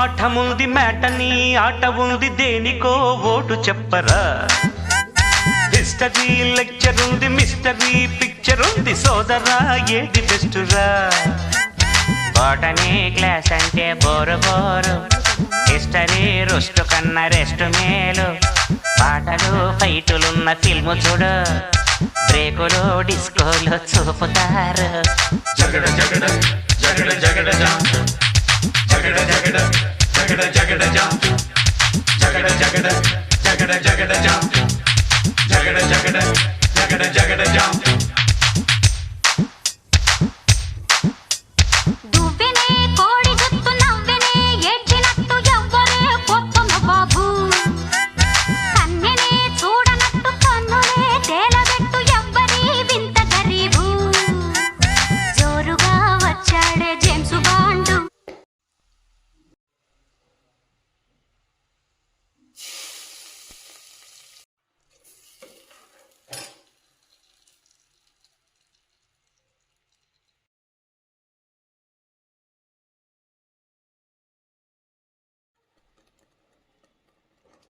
పాఠముంది matinee ఆట ఉంది దేనికో ఓటు చెప్పరా హిస్టరీ లెక్చర్ ఉంది మిస్టరీ పిక్చర్ ఉంది సోదరా ఏది బెస్టురా బాటనీ క్లాస్ అంటే బోరు బోరు హిస్టరీ రుస్టు కన్నా రెస్ట్ మేలు పాటలు ఫైటులున్న ఫిల్ము చూడు బ్రేకులు డిస్కోలు చూపుతారు జగడ జగడ జగడ జగడ